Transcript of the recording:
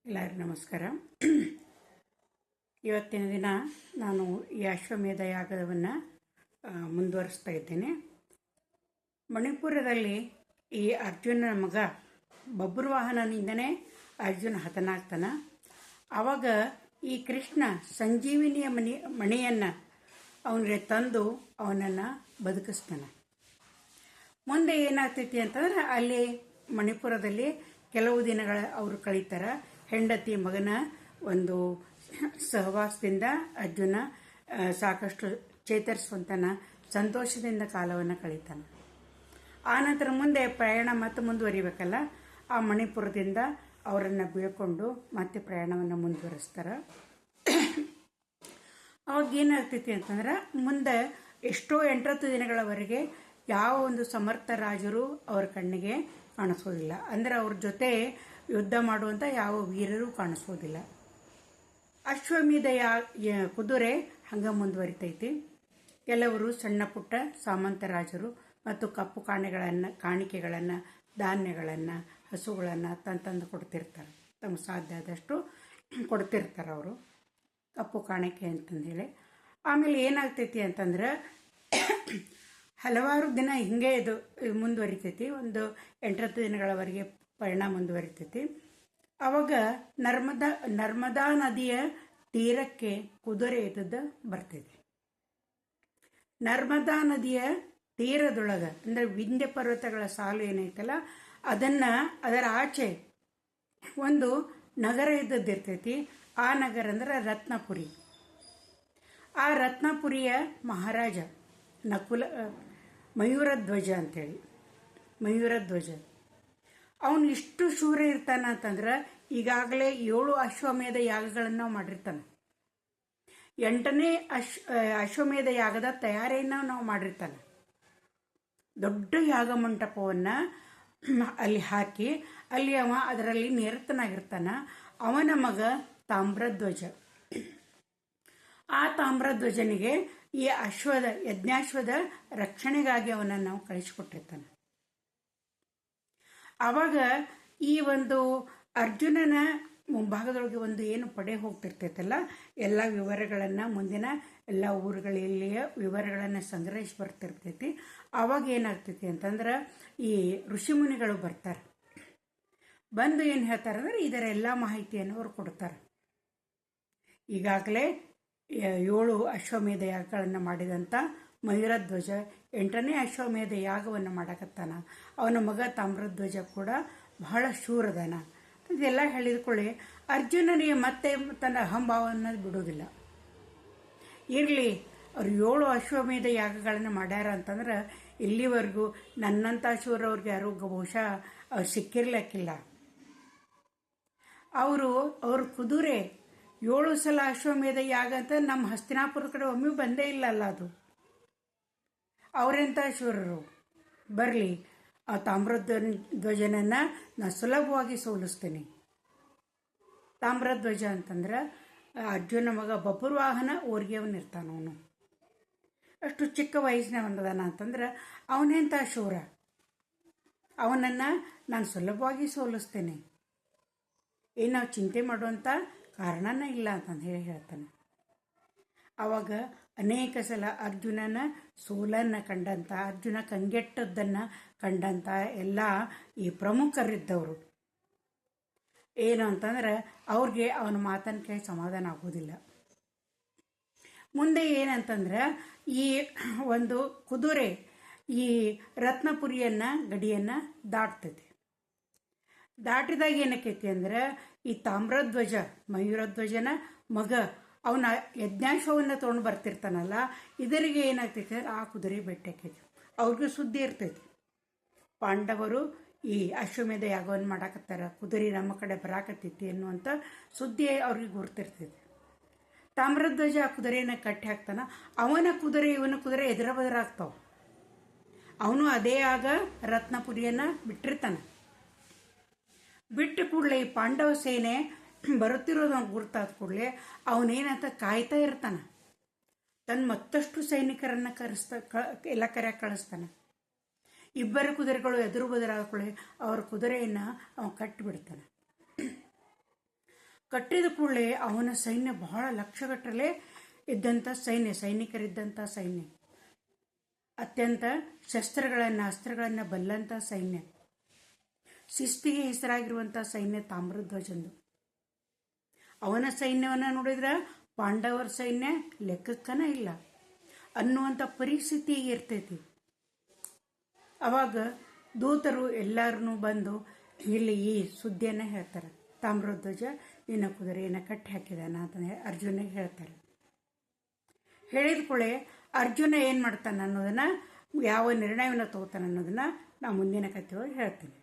ಎಲ್ಲರಿಗೂ ನಮಸ್ಕಾರ. ಇವತ್ತಿನ ದಿನ ನಾನು ಈ ಅಶ್ವಮೇಧ ಯಾಗವನ್ನು ಮುಂದುವರಿಸ್ತಾ ಇದ್ದೇನೆ. ಮಣಿಪುರದಲ್ಲಿ ಈ ಅರ್ಜುನನ ಮಗ ಬಬ್ರುವಾಹನನಿಂದನೇ ಅರ್ಜುನ ಹತನಾಗ್ತಾನ. ಆವಾಗ ಈ ಕೃಷ್ಣ ಸಂಜೀವಿನಿಯ ಮಣಿಯನ್ನು ಅವನಿಗೆ ತಂದು ಅವನನ್ನು ಬದುಕಿಸ್ತಾನೆ. ಮುಂದೆ ಏನಾಗ್ತೈತಿ ಅಂತಂದ್ರೆ ಅಲ್ಲಿ ಮಣಿಪುರದಲ್ಲಿ ಕೆಲವು ದಿನಗಳ ಅವರು ಕಳೀತಾರೆ. ಹೆಂಡತಿ ಮಗನ ಒಂದು ಸಹವಾಸದಿಂದ ಅರ್ಜುನ ಸಾಕಷ್ಟು ಚೇತರಿಸುವಂತನ ಸಂತೋಷದಿಂದ ಕಾಲವನ್ನು ಕಳೀತಾನೆ. ಆನಂತರ ಮುಂದೆ ಪ್ರಯಾಣ ಮತ್ತೆ ಮುಂದುವರಿಬೇಕಲ್ಲ, ಆ ಮಣಿಪುರದಿಂದ ಅವರನ್ನು ಬೀಳ್ಕೊಂಡು ಮತ್ತೆ ಪ್ರಯಾಣವನ್ನು ಮುಂದುವರಿಸ್ತಾರೆ. ಅವಾಗ ಏನಾಗ್ತೈತಿ ಅಂತಂದ್ರೆ ಮುಂದೆ ಎಷ್ಟೋ 8 ದಿನಗಳವರೆಗೆ ಯಾವ ಒಂದು ಸಮರ್ಥ ರಾಜರು ಅವರ ಕಣ್ಣಿಗೆ ಕಾಣಿಸೋದಿಲ್ಲ. ಅಂದರೆ ಅವ್ರ ಜೊತೆ ಯುದ್ಧ ಮಾಡುವಂಥ ಯಾವ ವೀರರು ಕಾಣಿಸೋದಿಲ್ಲ. ಅಶ್ವಮೇಧ ಕುದುರೆ ಹಂಗೆ ಮುಂದುವರಿತೈತಿ. ಕೆಲವರು ಸಣ್ಣ ಪುಟ್ಟ ಸಾಮಂತ ರಾಜರು ಮತ್ತು ಕಪ್ಪು ಕಾಣಿಕೆಗಳನ್ನು ಧಾನ್ಯಗಳನ್ನು ಹಸುಗಳನ್ನು ತಂದು ಕೊಡ್ತಿರ್ತಾರೆ. ತಮಗೆ ಸಾಧ್ಯ ಆದಷ್ಟು ಕೊಡ್ತಿರ್ತಾರೆ ಅವರು, ಕಪ್ಪು ಕಾಣಿಕೆ ಅಂತಂದೇಳಿ. ಆಮೇಲೆ ಏನಾಗ್ತೈತಿ ಅಂತಂದ್ರೆ ಹಲವಾರು ದಿನ ಹಿಂಗೆ ಇದು ಮುಂದುವರಿತೈತಿ. ಒಂದು 8 ದಿನಗಳವರೆಗೆ ಪಯಣ ಮುಂದುವರಿತೈತಿ. ಅವಾಗ ನರ್ಮದಾ ನದಿಯ ತೀರಕ್ಕೆ ಕುದುರೆ ಎದ್ದು ಬರ್ತೈತಿ. ನರ್ಮದಾ ನದಿಯ ತೀರದೊಳಗೆ ಅಂದರೆ ವಿಂಧ್ಯ ಪರ್ವತಗಳ ಸಾಲು ಏನೈತಲ್ಲ ಅದರ ಆಚೆ ಒಂದು ನಗರ ಇದ್ದದ್ದಿರ್ತೈತಿ. ಆ ನಗರ ಅಂದ್ರೆ ರತ್ನಪುರಿ. ಆ ರತ್ನಪುರಿಯ ಮಹಾರಾಜ ಮಯೂರಧ್ವಜ ಅಂತೇಳಿ, ಮಯೂರಧ್ವಜ ಅವನು ಇಷ್ಟು ಶೂರ ಇರ್ತಾನ ಅಂತಂದ್ರೆ ಈಗಾಗಲೇ 7 ಅಶ್ವಮೇಧ ಯಾಗಗಳನ್ನು ಮಾಡಿರ್ತಾನೆ. 8ನೇ ಅಶ್ವಮೇಧ ಯಾಗದ ತಯಾರಿಯನ್ನು ನಾವು ಮಾಡಿರ್ತಾನೆ. ದೊಡ್ಡ ಯಾಗ ಮಂಟಪವನ್ನು ಅಲ್ಲಿ ಹಾಕಿ ಅಲ್ಲಿ ಅದರಲ್ಲಿ ನಿರತನಾಗಿರ್ತಾನ. ಅವನ ಮಗ ತಾಮ್ರಧ್ವಜ. ಆ ತಾಮ್ರಧ್ವಜನಿಗೆ ಈ ಯಜ್ಞಾಶ್ವದ ರಕ್ಷಣೆಗಾಗಿ ಅವನನ್ನು ನಾವು ಕಳಿಸಿಕೊಟ್ಟಿರ್ತಾನೆ. ಆವಾಗ ಈ ಒಂದು ಅರ್ಜುನನ ಮುಂಭಾಗದೊಳಗೆ ಒಂದು ಏನು ಪಡೆ ಹೋಗ್ತಿರ್ತೈತಲ್ಲ, ಎಲ್ಲ ವಿವರಗಳನ್ನು ಮುಂದಿನ ಎಲ್ಲ ಊರುಗಳಲ್ಲಿಯ ವಿವರಗಳನ್ನು ಸಂಗ್ರಹಿಸಿ ಬರ್ತಿರ್ತೈತಿ. ಆವಾಗ ಏನಾಗ್ತೈತಿ ಅಂತಂದ್ರೆ ಈ ಋಷಿಮುನಿಗಳು ಬರ್ತಾರೆ. ಬಂದು ಏನು ಹೇಳ್ತಾರೆ ಅಂದ್ರೆ ಇದರ ಎಲ್ಲ ಮಾಹಿತಿಯನ್ನು ಅವ್ರು ಕೊಡ್ತಾರೆ. ಈಗಾಗಲೇ 7 ಅಶ್ವಮೇಧ ಯಾಗಗಳನ್ನು ಮಾಡಿದಂಥ ಮಯೂರಧ್ವಜ 8ನೇ ಅಶ್ವಮೇಧ ಯಾಗವನ್ನು ಮಾಡಕತ್ತಾನ. ಅವನ ಮಗ ತಾಮ್ರಧ್ವಜ ಕೂಡ ಬಹಳ ಶೂರದಾನ. ಇದೆಲ್ಲ ಹೇಳಿದ್ಕೊಳ್ಳಿ ಅರ್ಜುನನಿಗೆ ಮತ್ತೆ ತನ್ನ ಅಹಂಭಾವವನ್ನು ಬಿಡೋದಿಲ್ಲ. ಇರಲಿ, ಅವ್ರು 7 ಅಶ್ವಮೇಧ ಯಾಗಗಳನ್ನು ಮಾಡ್ಯಾರ ಅಂತಂದ್ರೆ ಇಲ್ಲಿವರೆಗೂ ನನ್ನಂಥ ಶೂರವ್ರಿಗೆ ಯಾರು ಬಹುಶಃ ಅವ್ರು ಸಿಕ್ಕಿರ್ಲಿಕ್ಕಿಲ್ಲ. ಅವ್ರ ಕುದುರೆ 7 ಸಲ ಅಶ್ವಮೇಧ ಯಾಗ ಅಂತ ನಮ್ಮ ಹಸ್ತಿನಾಪುರದ ಕಡೆ ಒಮ್ಮೆ ಬಂದೇ ಇಲ್ಲಲ್ಲ. ಅದು ಅವರೆಂಥ ಶೂರರು. ಬರಲಿ, ಆ ತಾಮ್ರಧ್ವಜನನ್ನು ನಾನು ಸುಲಭವಾಗಿ ಸೋಲಿಸ್ತೀನಿ. ತಾಮ್ರಧ್ವಜ ಅಂತಂದ್ರೆ ಅರ್ಜುನ ಮಗ ಬಬ್ರುವಾಹನ ಊರಿಗೆ ಅವನಿರ್ತಾನವನು. ಅಷ್ಟು ಚಿಕ್ಕ ವಯಸ್ಸಿನ ಒಂದದಾನ ಅಂತಂದ್ರೆ ಅವನೆಂಥ ಶೂರ. ಅವನನ್ನು ನಾನು ಸುಲಭವಾಗಿ ಸೋಲಿಸ್ತೇನೆ, ಏನು ನಾವು ಚಿಂತೆ ಮಾಡುವಂಥ ಕಾರಣನೇ ಇಲ್ಲ ಅಂತಂದು ಹೇಳ್ತಾನೆ. ಆವಾಗ ಅನೇಕ ಸಲ ಅರ್ಜುನನ ಸೋಲನ್ನು ಕಂಡಂಥ, ಅರ್ಜುನ ಕಂಗೆಟ್ಟದ್ದನ್ನು ಕಂಡಂಥ ಎಲ್ಲ ಈ ಪ್ರಮುಖರಿದ್ದವರು ಏನು ಅಂತಂದ್ರೆ ಅವ್ರಿಗೆ ಅವನ ಮಾತನ್ನು ಕೇಳಿ ಸಮಾಧಾನ ಆಗೋದಿಲ್ಲ. ಮುಂದೆ ಏನಂತಂದ್ರೆ ಈ ಒಂದು ಕುದುರೆ ಈ ಗಡಿಯನ್ನು ದಾಟ್ತೈತಿ. ದಾಟಿದಾಗ ಏನಕ್ಕೈತಿ ಅಂದ್ರೆ ಈ ತಾಮ್ರಧ್ವಜ ಮಯೂರಧ್ವಜನ ಮಗ ಅವನ ಯಜ್ಞಾಶ್ವವನ್ನು ತೊಗೊಂಡು ಬರ್ತಿರ್ತಾನಲ್ಲ, ಇದರಿಗೆ ಏನಾಗ್ತೈತಿ ಅಂದ್ರೆ ಆ ಕುದುರೆ ಬೆಟ್ಟಕ್ಕೈತಿ. ಅವ್ರಿಗೂ ಸುದ್ದಿ ಇರ್ತೈತಿ, ಪಾಂಡವರು ಈ ಅಶ್ವಮೇಧ ಯಾಗವನ್ನು ಮಾಡಾಕತ್ತಾರ, ಕುದುರೆ ನಮ್ಮ ಕಡೆ ಬರಾಕತ್ತೈತಿ ಅನ್ನುವಂಥ ಸುದ್ದಿ ಅವ್ರಿಗೆ ಗುರ್ತಿರ್ತೈತಿ. ತಾಮ್ರಧ್ವಜ ಆ ಕುದುರೆಯನ್ನು ಕಟ್ಟಿ ಹಾಕ್ತಾನ. ಅವನ ಕುದುರೆ ಇವನ ಕುದುರೆ ಎದುರ ಬದರಾಗ್ತಾವ. ಅವನು ಅದೇ ಆಗ ರತ್ನಪುರಿಯನ್ನು ಬಿಟ್ಟಿರ್ತಾನೆ. ಬಿಟ್ಟ ಕೂಡಲೇ ಈ ಪಾಂಡವ ಸೇನೆ ಬರುತ್ತಿರೋದು ಗುರ್ತಾದ ಕೂಡಲೇ ಅವನೇನಂತ ಕಾಯ್ತಾ ಇರ್ತಾನೆ. ತನ್ನ ಮತ್ತಷ್ಟು ಸೈನಿಕರನ್ನು ಎಲ್ಲ ಕರೆಯಾಗಿ ಕಳಿಸ್ತಾನೆ. ಇಬ್ಬರು ಕುದುರೆಗಳು ಎದುರು ಬದಲಾಕೊಳ್ಳಿ ಅವ್ರ ಕುದುರೆಯನ್ನು ಅವನು ಕಟ್ಟಿಬಿಡ್ತಾನೆ. ಕಟ್ಟಿದ ಕೂಡಲೇ ಅವನ ಸೈನ್ಯ ಬಹಳ ಲಕ್ಷಗಟ್ಟಲೆ ಇದ್ದಂಥ ಸೈನಿಕರಿದ್ದಂಥ ಸೈನ್ಯ, ಅತ್ಯಂತ ಅಸ್ತ್ರಗಳನ್ನು ಬಲ್ಲಂಥ ಸೈನ್ಯ, ಶಿಸ್ತಿಗೆ ಹೆಸರಾಗಿರುವಂಥ ಸೈನ್ಯ ತಾಮ್ರಧ್ವಜಂದು. ಅವನ ಸೈನ್ಯವನ್ನು ನೋಡಿದ್ರೆ ಪಾಂಡವರ ಸೈನ್ಯ ಲೆಕ್ಕಕ್ಕನ ಇಲ್ಲ ಅನ್ನುವಂಥ ಪರಿಸ್ಥಿತಿ ಇರ್ತೈತಿ. ಅವಾಗ ದೂತರು ಎಲ್ಲರೂ ಬಂದು ಇಲ್ಲಿ ಈ ಸುದ್ದಿಯನ್ನು ಹೇಳ್ತಾರೆ. ತಾಮ್ರಧ್ವಜ ನಿನ್ನ ಕುದುರೆಯನ್ನು ಕಟ್ಟಿ ಹಾಕಿದಾನ ಅಂತ ಅರ್ಜುನಿಗೆ ಹೇಳ್ತಾರೆ. ಹೇಳಿದ ಕೂಡಲೇ ಅರ್ಜುನ ಏನು ಮಾಡ್ತಾನೆ ಅನ್ನೋದನ್ನ, ಯಾವ ನಿರ್ಣಯವನ್ನು ತಗೋತಾನೆ ಅನ್ನೋದನ್ನ ನಾ ಮುಂದಿನ ಕಥೆಯೊಳಗೆ ಹೇಳ್ತೀನಿ.